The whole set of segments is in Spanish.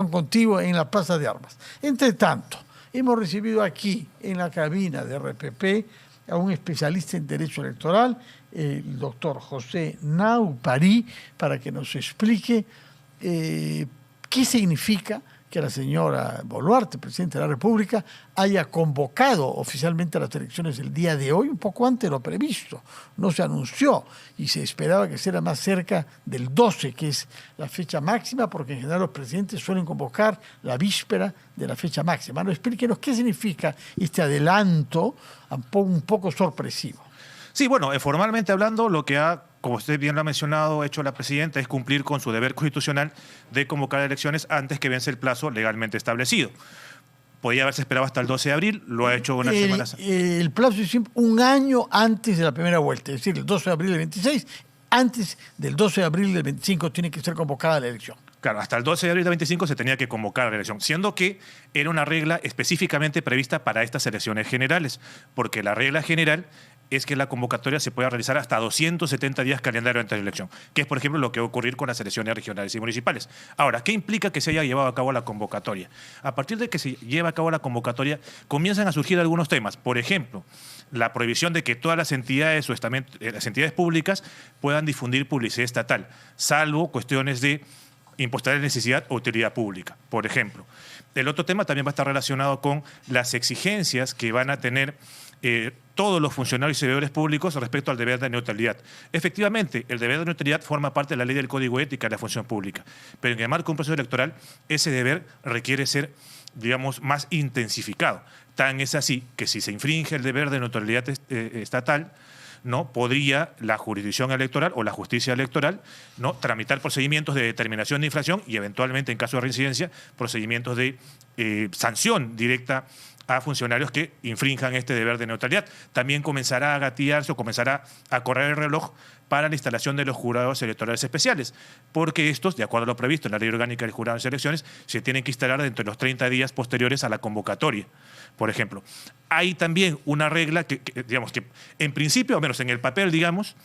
comunicación contigo en la Plaza de Armas. Entre tanto, hemos recibido aquí, en la cabina de RPP, a un especialista en Derecho Electoral, el doctor José Naupari, para que nos explique qué significa que la señora Boluarte, presidenta de la República, haya convocado oficialmente las elecciones el día de hoy, un poco antes de lo previsto. No se anunció y se esperaba que sea más cerca del 12, que es la fecha máxima, porque en general los presidentes suelen convocar la víspera de la fecha máxima. No, explíquenos qué significa este adelanto un poco sorpresivo. Sí, bueno, formalmente hablando, lo que como usted bien lo ha mencionado, hecho la presidenta es cumplir con su deber constitucional de convocar elecciones antes que vence el plazo legalmente establecido. Podía haberse esperado hasta el 12 de abril, lo ha hecho una semana. El plazo es siempre un año antes de la primera vuelta, es decir, el 12 de abril del 26, antes del 12 de abril del 25 tiene que ser convocada la elección. Claro, hasta el 12 de abril del 25 se tenía que convocar la elección, siendo que era una regla específicamente prevista para estas elecciones generales, porque la regla general es que la convocatoria se pueda realizar hasta 270 días calendario antes de la elección, que es, por ejemplo, lo que va a ocurrir con las elecciones regionales y municipales. Ahora, ¿qué implica que se haya llevado a cabo la convocatoria? A partir de que se lleva a cabo la convocatoria, comienzan a surgir algunos temas. Por ejemplo, la prohibición de que todas las entidades o las entidades públicas puedan difundir publicidad estatal, salvo cuestiones de impostar de necesidad o utilidad pública, por ejemplo. El otro tema también va a estar relacionado con las exigencias que van a tener todos los funcionarios y servidores públicos respecto al deber de neutralidad. Efectivamente, el deber de neutralidad forma parte de la ley del Código de Ética de la Función Pública, pero en el marco de un proceso electoral, ese deber requiere ser, digamos, más intensificado. Tan es así que si se infringe el deber de neutralidad estatal, ¿no? Podría la jurisdicción electoral o la justicia electoral, ¿no? tramitar procedimientos de determinación de infracción y eventualmente, en caso de reincidencia, procedimientos de sanción directa a funcionarios que infrinjan este deber de neutralidad. También comenzará a gatillarse o comenzará a correr el reloj para la instalación de los jurados electorales especiales, porque estos, de acuerdo a lo previsto en la Ley Orgánica del Jurado de Elecciones, se tienen que instalar dentro de los 30 días posteriores a la convocatoria, por ejemplo. Hay también una regla que digamos que en principio, al menos en el papel, digamos,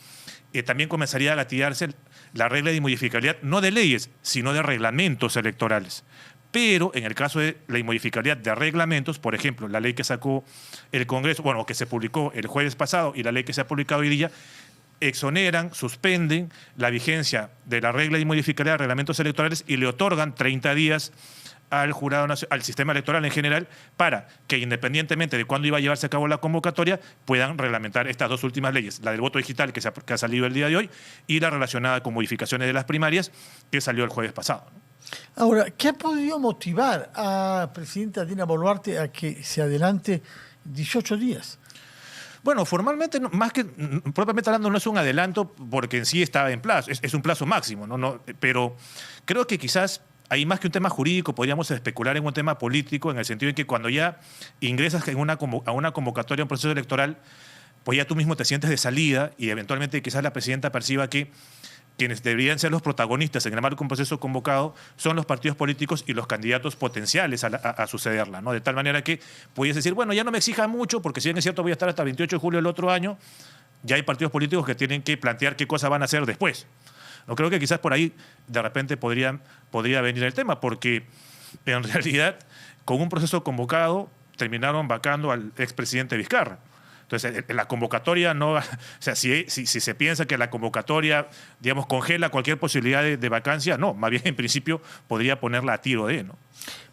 también comenzaría a gatillarse la regla de inmodificabilidad, no de leyes, sino de reglamentos electorales. Pero en el caso de la inmodificabilidad de reglamentos, por ejemplo, la ley que sacó el Congreso, bueno, que se publicó el jueves pasado y la ley que se ha publicado hoy día, exoneran, suspenden la vigencia de la regla de inmodificabilidad de reglamentos electorales y le otorgan 30 días al jurado, al sistema electoral en general, para que independientemente de cuándo iba a llevarse a cabo la convocatoria, puedan reglamentar estas dos últimas leyes, la del voto digital que ha salido el día de hoy y la relacionada con modificaciones de las primarias que salió el jueves pasado. Ahora, ¿qué ha podido motivar a la presidenta Dina Boluarte a que se adelante 18 días? Bueno, formalmente, más que propiamente hablando, no es un adelanto porque en sí estaba en plazo, es un plazo máximo, ¿no? Pero creo que quizás ahí más que un tema jurídico podríamos especular en un tema político, en el sentido de que cuando ya ingresas a una convocatoria, a un proceso electoral, pues ya tú mismo te sientes de salida y eventualmente quizás la presidenta perciba que quienes deberían ser los protagonistas en el marco de un proceso convocado son los partidos políticos y los candidatos potenciales a sucederla, ¿no? De tal manera que pudiese decir, bueno, ya no me exija mucho, porque si bien es cierto voy a estar hasta el 28 de julio del otro año, ya hay partidos políticos que tienen que plantear qué cosas van a hacer después. No creo que quizás por ahí de repente podría venir el tema, porque en realidad con un proceso convocado terminaron vacando al expresidente Vizcarra. Entonces, la convocatoria no... O sea, si se piensa que la convocatoria, digamos, congela cualquier posibilidad de vacancia, no, más bien en principio podría ponerla a tiro de, ¿no?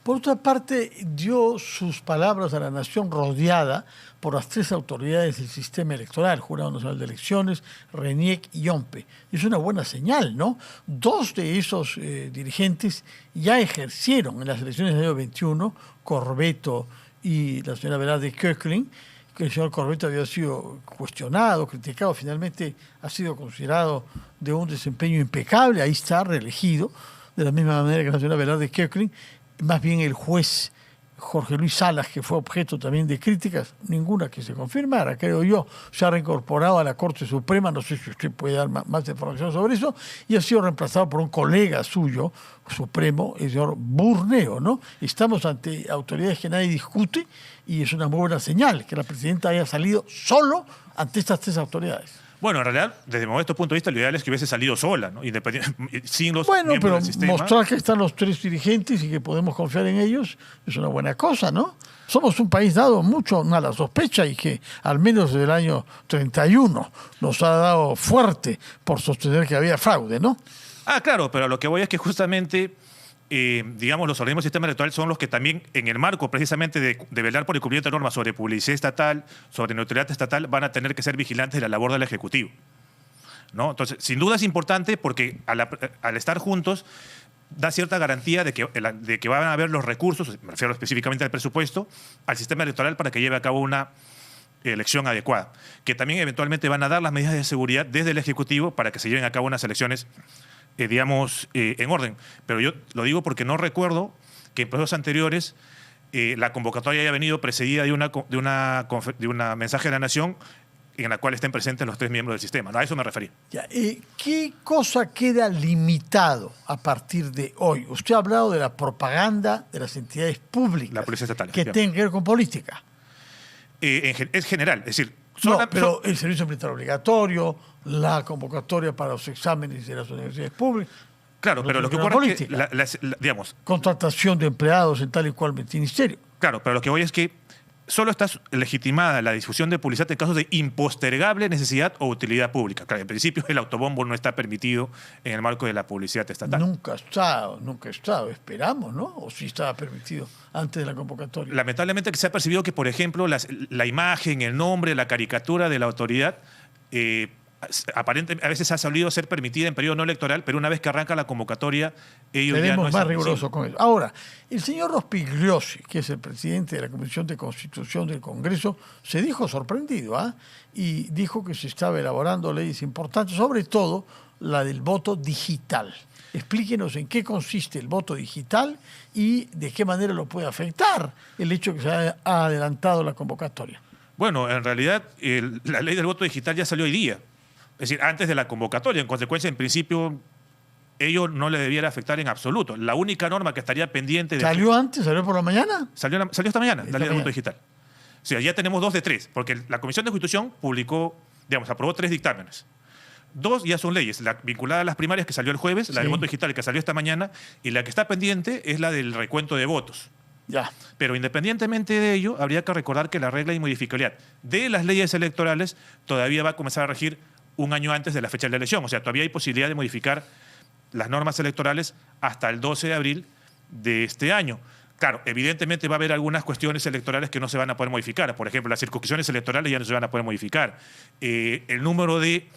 Por otra parte, dio sus palabras a la nación rodeada por las tres autoridades del sistema electoral, Jurado Nacional de Elecciones, RENIEC y OMPE. Es una buena señal, ¿no? Dos de esos dirigentes ya ejercieron en las elecciones del año 21, Corbeto y la señora Velarde Köckling, que el señor Corbeto había sido cuestionado, criticado, finalmente ha sido considerado de un desempeño impecable, ahí está, reelegido, de la misma manera que la señora Velarde Köckling. Más bien el juez Jorge Luis Salas, que fue objeto también de críticas, ninguna que se confirmara, creo yo, se ha reincorporado a la Corte Suprema, no sé si usted puede dar más información sobre eso, y ha sido reemplazado por un colega suyo, supremo, el señor Burneo, ¿no? Estamos ante autoridades que nadie discute y es una muy buena señal que la presidenta haya salido solo ante estas tres autoridades. Bueno, en realidad, desde mi modesto punto de vista, lo ideal es que hubiese salido sola, ¿no? Sin los Bueno, miembros pero del sistema. mostrar que están los tres dirigentes y que podemos confiar en ellos es una buena cosa, ¿no? Somos un país dado mucho a la sospecha y que al menos desde el año 31 nos ha dado fuerte por sostener que había fraude, ¿no? Ah, claro, pero lo que voy es que justamente, digamos, los organismos del sistema electoral son los que también, en el marco precisamente de velar por el cumplimiento de normas sobre publicidad estatal, sobre neutralidad estatal, van a tener que ser vigilantes de la labor del Ejecutivo, ¿no? Entonces, sin duda es importante porque al estar juntos da cierta garantía de que van a haber los recursos, me refiero específicamente al presupuesto, al sistema electoral para que lleve a cabo una elección adecuada, que también eventualmente van a dar las medidas de seguridad desde el Ejecutivo para que se lleven a cabo unas elecciones digamos, en orden. Pero yo lo digo porque no recuerdo que en procesos anteriores la convocatoria haya venido precedida de una mensaje de la Nación en la cual estén presentes los tres miembros del sistema. ¿No? A eso me refería. Ya, ¿qué cosa queda limitado a partir de hoy? Usted ha hablado de la propaganda de las entidades públicas. La policía estatal. Que tienen que ver con política. Es general, es decir... pero el servicio militar obligatorio, la convocatoria para los exámenes de las universidades públicas. Claro, pero lo que ocurre es que, digamos... Contratación de empleados en tal y cual ministerio. Claro, pero lo que voy es que solo está legitimada la difusión de publicidad en casos de impostergable necesidad o utilidad pública. Claro, en principio el autobombo no está permitido en el marco de la publicidad estatal. Nunca ha estado, esperamos, ¿no? O sí estaba permitido antes de la convocatoria. Lamentablemente que se ha percibido que, por ejemplo, la imagen, el nombre, la caricatura de la autoridad aparentemente a veces ha salido a ser permitida en periodo no electoral, pero una vez que arranca la convocatoria, ellos ya no es más rigurosos con eso. Ahora, el señor Rospigliosi, que es el presidente de la Comisión de Constitución del Congreso, se dijo sorprendido, y dijo que se estaba elaborando leyes importantes, sobre todo la del voto digital. Explíquenos en qué consiste el voto digital y de qué manera lo puede afectar el hecho de que se haya adelantado la convocatoria. Bueno, en realidad la ley del voto digital ya salió hoy día. Es decir, antes de la convocatoria. En consecuencia, en principio, ello no le debiera afectar en absoluto. La única norma que estaría pendiente... ¿Salió antes? ¿Salió por la mañana? Salió esta mañana, la ley del voto digital. O sea, ya tenemos 2 de 3, porque la Comisión de Constitución publicó, aprobó 3 dictámenes. 2 ya son leyes, la vinculada a las primarias que salió el jueves, la del voto digital que salió esta mañana, y la que está pendiente es la del recuento de votos. Ya. Pero independientemente de ello, habría que recordar que la regla de inmodificabilidad de las leyes electorales todavía va a comenzar a regir un año antes de la fecha de la elección. O sea, todavía hay posibilidad de modificar las normas electorales hasta el 12 de abril de este año. Claro, evidentemente va a haber algunas cuestiones electorales que no se van a poder modificar. Por ejemplo, las circunscripciones electorales ya no se van a poder modificar. El número de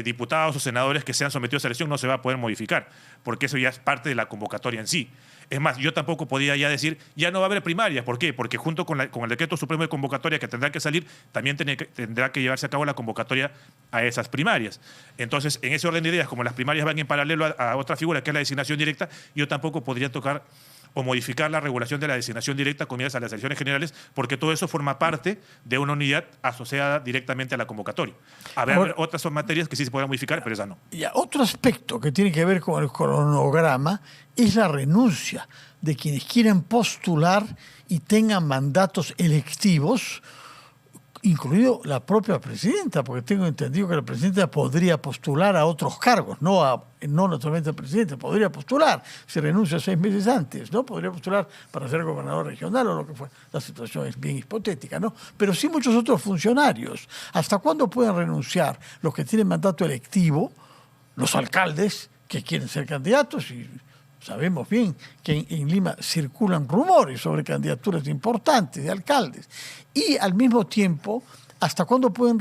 diputados o senadores que sean sometidos a elección no se va a poder modificar, porque eso ya es parte de la convocatoria en sí. Es más, yo tampoco podía ya decir, ya no va a haber primarias. ¿Por qué? Porque junto con el Decreto Supremo de Convocatoria que tendrá que salir, también tendrá que llevarse a cabo la convocatoria a esas primarias. Entonces, en ese orden de ideas, como las primarias van en paralelo a otra figura, que es la designación directa, yo tampoco podría tocar o modificar la regulación de la designación directa con miras a las elecciones generales, porque todo eso forma parte de una unidad asociada directamente a la convocatoria. Habrá otras materias que sí se podrán modificar, pero esa no. Y otro aspecto que tiene que ver con el cronograma es la renuncia de quienes quieren postular y tengan mandatos electivos, incluido la propia presidenta, porque tengo entendido que la presidenta podría postular a otros cargos, no naturalmente al presidente, podría postular, si renuncia 6 meses antes, ¿no? Podría postular para ser gobernador regional o lo que fue. La situación es bien hipotética, ¿no? Pero sí muchos otros funcionarios. ¿Hasta cuándo pueden renunciar los que tienen mandato electivo, los alcaldes que quieren ser candidatos? Y sabemos bien que en Lima circulan rumores sobre candidaturas importantes de alcaldes. Y al mismo tiempo, ¿hasta cuándo deben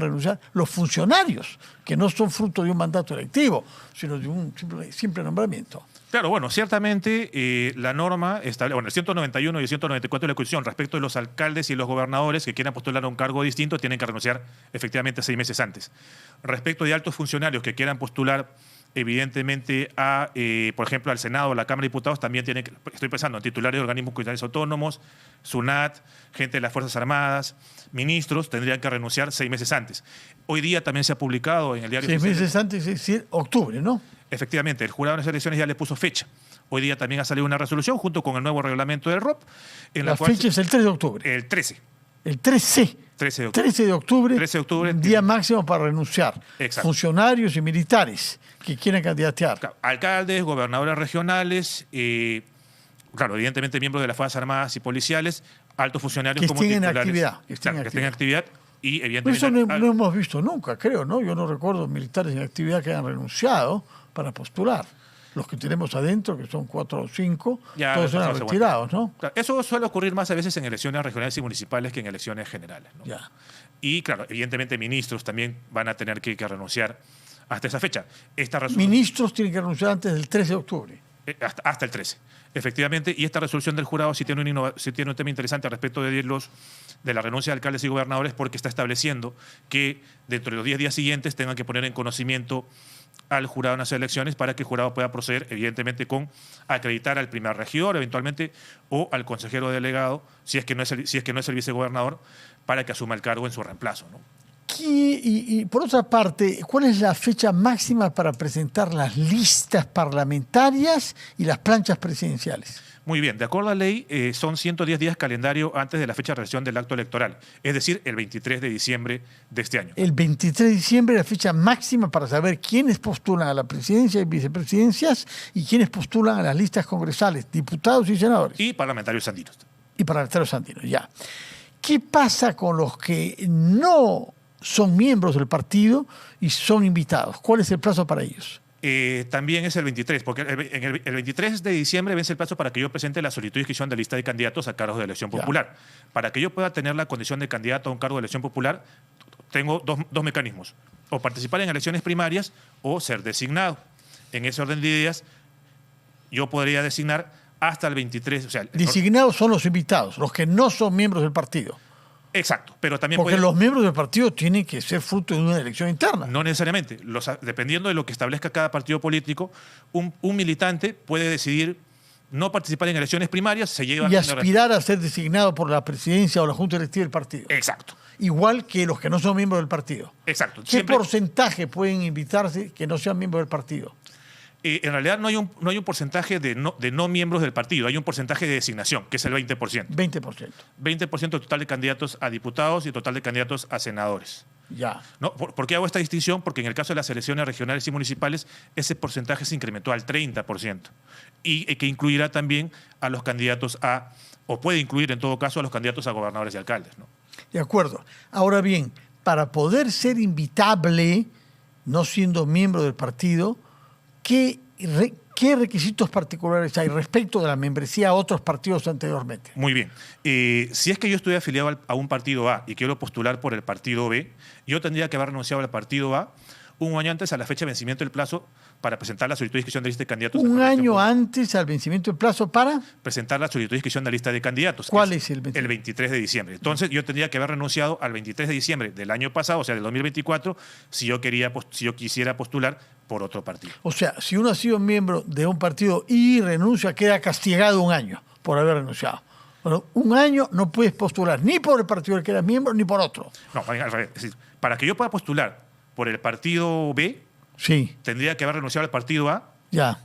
renunciar los funcionarios que no son fruto de un mandato electivo, sino de un simple nombramiento? Claro, bueno, ciertamente la norma establece, el 191 y el 194 de la Constitución respecto de los alcaldes y los gobernadores que quieran postular a un cargo distinto tienen que renunciar efectivamente 6 meses antes. Respecto de altos funcionarios que quieran postular evidentemente por ejemplo, al Senado o a la Cámara de Diputados, también estoy pensando en titulares de organismos judiciales autónomos, SUNAT, gente de las Fuerzas Armadas, ministros, tendrían que renunciar 6 meses antes. Hoy día también se ha publicado en el diario... 6 meses antes, es decir, octubre, ¿no? Efectivamente, el jurado de las elecciones ya le puso fecha. Hoy día también ha salido una resolución junto con el nuevo reglamento del ROP. La fecha es el 3 de octubre. El 13. El 13. 13 de octubre. 13 de octubre. 13 de octubre. Día máximo para renunciar. Exacto. Funcionarios y militares que quieran candidatear. Claro, alcaldes, gobernadores regionales, claro, evidentemente miembros de las Fuerzas Armadas y policiales, altos funcionarios Que como estén en titulares. actividad. Que Claro, que estén en actividad. Y Pero evidentemente. eso no hemos visto nunca, creo, ¿no? Yo no recuerdo militares en actividad que hayan renunciado para postular. Los que tenemos adentro, que son 4 o 5, Ya, todos eran eso retirados, ¿no? Claro, eso suele ocurrir más a veces en elecciones regionales y municipales que en elecciones generales, ¿no? Ya. Y claro, evidentemente ministros también van a tener que renunciar hasta esa fecha. Ministros tienen que renunciar antes del 13 de octubre. Hasta el 13, efectivamente. Y esta resolución del jurado sí tiene un tema interesante respecto de la renuncia de alcaldes y gobernadores, porque está estableciendo que dentro de los 10 días siguientes tengan que poner en conocimiento al jurado en las elecciones para que el jurado pueda proceder, evidentemente, con acreditar al primer regidor, eventualmente, o al consejero delegado, si es que no es el vicegobernador, para que asuma el cargo en su reemplazo, ¿no? Y por otra parte, ¿cuál es la fecha máxima para presentar las listas parlamentarias y las planchas presidenciales? Muy bien, de acuerdo a la ley, son 110 días calendario antes de la fecha de realización del acto electoral, es decir, el 23 de diciembre de este año. El 23 de diciembre es la fecha máxima para saber quiénes postulan a la presidencia y vicepresidencias y quiénes postulan a las listas congresales, diputados y senadores. Y parlamentarios andinos. Y parlamentarios andinos, ya. ¿Qué pasa con los que no son miembros del partido y son invitados? ¿Cuál es el plazo para ellos? También es el 23, porque el 23 de diciembre vence el plazo para que yo presente la solicitud de inscripción de lista de candidatos a cargos de elección popular. Para que yo pueda tener la condición de candidato a un cargo de elección popular, tengo dos mecanismos: o participar en elecciones primarias o ser designado. En ese orden de ideas, yo podría designar hasta el 23. O sea, designados son los invitados, los que no son miembros del partido. Exacto, pero también porque los miembros del partido tienen que ser fruto de una elección interna. No necesariamente. Dependiendo de lo que establezca cada partido político, un militante puede decidir no participar en elecciones primarias, y aspirar a ser designado por la presidencia o la junta directiva del partido. Exacto. Igual que los que no son miembros del partido. Exacto. ¿Qué porcentaje pueden invitarse que no sean miembros del partido? En realidad no hay un porcentaje de no miembros del partido, hay un porcentaje de designación, que es el 20%. 20%. 20% total de candidatos a diputados y total de candidatos a senadores. Ya. ¿No? ¿Por qué hago esta distinción? Porque en el caso de las elecciones regionales y municipales, ese porcentaje se incrementó al 30%. Y que incluirá también a los candidatos o puede incluir en todo caso a los candidatos a gobernadores y alcaldes, ¿no? De acuerdo. Ahora bien, para poder ser invitable, no siendo miembro del partido, ¿qué requisitos particulares hay respecto de la membresía a otros partidos anteriormente? Muy bien. Si es que yo estoy afiliado a un partido A y quiero postular por el partido B, yo tendría que haber renunciado al partido A un año antes a la fecha de vencimiento del plazo para presentar la solicitud de inscripción de lista de candidatos. ¿Un año antes al vencimiento del plazo para? Presentar la solicitud de inscripción de lista de candidatos. ¿Cuál es el 23? El 23 de diciembre. Entonces yo tendría que haber renunciado al 23 de diciembre del año pasado, o sea, del 2024, si yo quisiera postular por otro partido. O sea, si uno ha sido miembro de un partido y renuncia, queda castigado un año por haber renunciado. Bueno, un año no puedes postular ni por el partido del que eras miembro ni por otro. No, al revés. Es decir, para que yo pueda postular por el partido B, sí, tendría que haber renunciado al partido A, ya,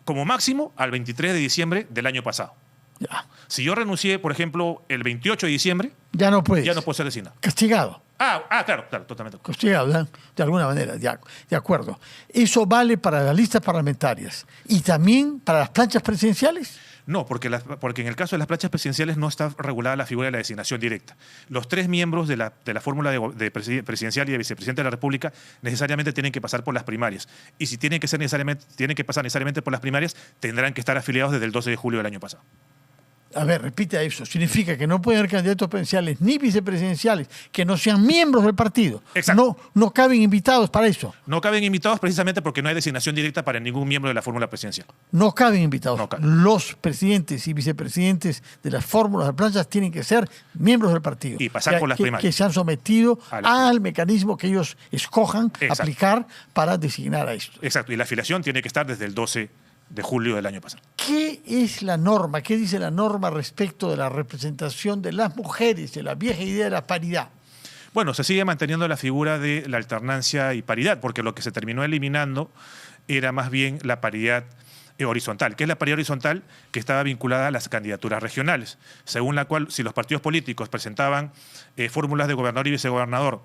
como máximo al 23 de diciembre del año pasado. Ya. Si yo renuncié, por ejemplo, el 28 de diciembre, ya no puedes. Ya no puedo ser designado. Castigado. Claro, totalmente. Castigado, ¿verdad? De alguna manera, de acuerdo. ¿Eso vale para las listas parlamentarias y también para las planchas presidenciales? No, porque en el caso de las planchas presidenciales no está regulada la figura de la designación directa. Los 3 miembros de la fórmula de presidencial y de vicepresidente de la República necesariamente tienen que pasar por las primarias. Y si tienen que pasar necesariamente por las primarias, tendrán que estar afiliados desde el 12 de julio del año pasado. A ver, repite eso. Significa que no pueden haber candidatos presidenciales ni vicepresidenciales que no sean miembros del partido. Exacto. No caben invitados para eso. No caben invitados precisamente porque no hay designación directa para ningún miembro de la fórmula presidencial. No caben invitados. No caben. Los presidentes y vicepresidentes de las fórmulas de planchas tienen que ser miembros del partido. Y pasar por las primarias. Que se han sometido al mecanismo que ellos escojan aplicar para designar a esto. Exacto. Y la afiliación tiene que estar desde el 12 de julio del año pasado. ¿Qué es la norma? ¿Qué dice la norma respecto de la representación de las mujeres, de la vieja idea de la paridad? Bueno, se sigue manteniendo la figura de la alternancia y paridad, porque lo que se terminó eliminando era más bien la paridad horizontal. ¿Qué es la paridad horizontal? Que estaba vinculada a las candidaturas regionales, según la cual, si los partidos políticos presentaban fórmulas de gobernador y vicegobernador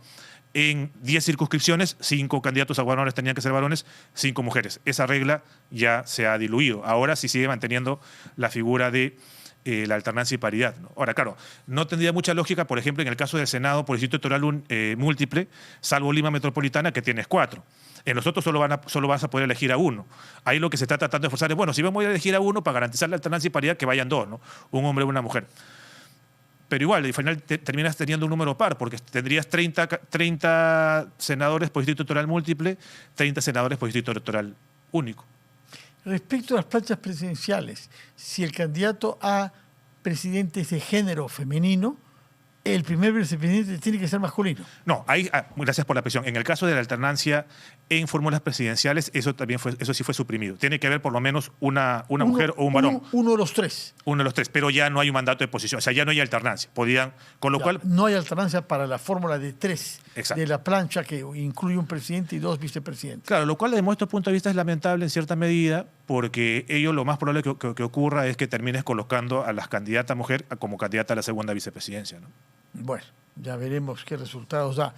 en 10 circunscripciones, 5 candidatos a gobernadores tenían que ser varones, 5 mujeres. Esa regla ya se ha diluido. Ahora sí sigue manteniendo la figura de la alternancia y paridad, ¿no? Ahora, claro, no tendría mucha lógica, por ejemplo, en el caso del Senado por distrito electoral múltiple, salvo Lima Metropolitana, que tienes 4. En los otros solo vas a poder elegir a uno. Ahí lo que se está tratando de forzar es, bueno, si vamos a elegir a uno para garantizar la alternancia y paridad, que vayan 2, ¿no? Un hombre y una mujer. Pero igual, al final terminas teniendo un número par, porque tendrías 30 senadores por distrito electoral múltiple, 30 senadores por distrito electoral único. Respecto a las planchas presidenciales, si el candidato a presidente es de género femenino, el primer vicepresidente tiene que ser masculino. No, ahí, gracias por la presión. En el caso de la alternancia en fórmulas presidenciales, eso sí fue suprimido. Tiene que haber por lo menos una mujer o un varón. Uno de los tres. Uno de los tres, pero ya no hay un mandato de posición, o sea, ya no hay alternancia. Con lo cual... No hay alternancia para la fórmula de 3 Exacto. de la plancha que incluye un presidente y 2 vicepresidentes. Claro, lo cual desde nuestro punto de vista es lamentable en cierta medida, porque ello lo más probable que ocurra es que termines colocando a las candidatas mujer como candidata a la segunda vicepresidencia, ¿no? Bueno, ya veremos qué resultados da.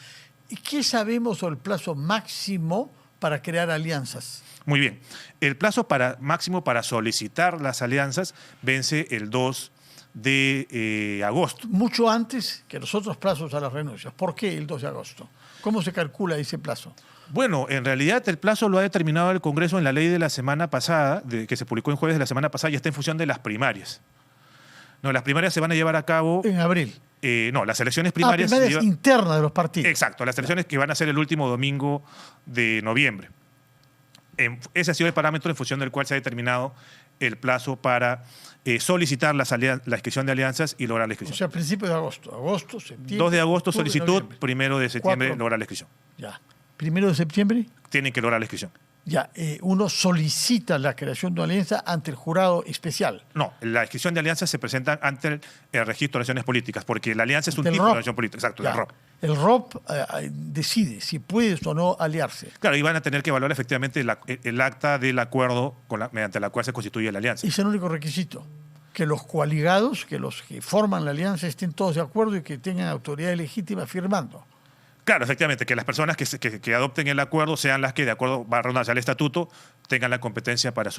¿Y qué sabemos sobre el plazo máximo para crear alianzas? Muy bien. El plazo máximo para solicitar las alianzas vence el 2 de agosto. Mucho antes que los otros plazos a las renuncias. ¿Por qué el 2 de agosto? ¿Cómo se calcula ese plazo? Bueno, en realidad el plazo lo ha determinado el Congreso en la ley de la semana pasada, que se publicó en jueves de la semana pasada, y está en función de las primarias. No, las primarias se van a llevar a cabo... En abril. No, las elecciones primarias... primarias internas de los partidos. Exacto, las elecciones que van a ser el último domingo de noviembre. Ese ha sido el parámetro en función del cual se ha determinado el plazo para solicitar la inscripción de alianzas y lograr la inscripción. O sea, a principios de agosto. Agosto, septiembre. 2 de agosto solicitud, noviembre. 1 de septiembre 4. lograr la inscripción. Ya. 1 de septiembre. Tienen que lograr la inscripción. Ya, uno solicita la creación de una alianza ante el jurado especial. No, la inscripción de alianzas se presenta ante el registro de naciones políticas, porque la alianza es un tipo de nación política. Exacto, ya. el ROP. El ROP decide si puede o no aliarse. Claro, y van a tener que evaluar efectivamente el acta del acuerdo mediante la cual se constituye la alianza. Es el único requisito. Que los coaligados, que los que forman la alianza estén todos de acuerdo y que tengan autoridad legítima firmando. Claro, efectivamente, que las personas que adopten el acuerdo sean las que, de acuerdo al estatuto, tengan la competencia para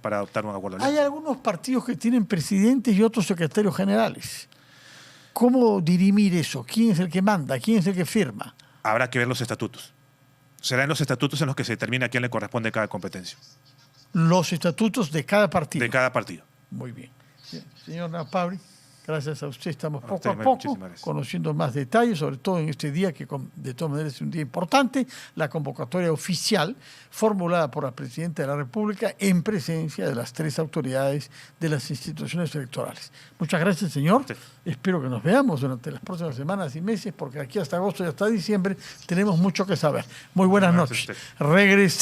para adoptar un acuerdo. Hay algunos partidos que tienen presidentes y otros secretarios generales. ¿Cómo dirimir eso? ¿Quién es el que manda? ¿Quién es el que firma? Habrá que ver los estatutos. Serán los estatutos en los que se determina a quién le corresponde cada competencia. Los estatutos de cada partido. De cada partido. Muy bien. Señor Napabri, gracias a usted estamos poco usted, a poco gracias. conociendo más detalles, sobre todo en este día que de todas maneras es un día importante, la convocatoria oficial formulada por la Presidenta de la República en presencia de las 3 autoridades de las instituciones electorales. Muchas gracias, señor. Sí. Espero que nos veamos durante las próximas semanas y meses, porque aquí hasta agosto y hasta diciembre tenemos mucho que saber. Muy buenas noches. Regresamos.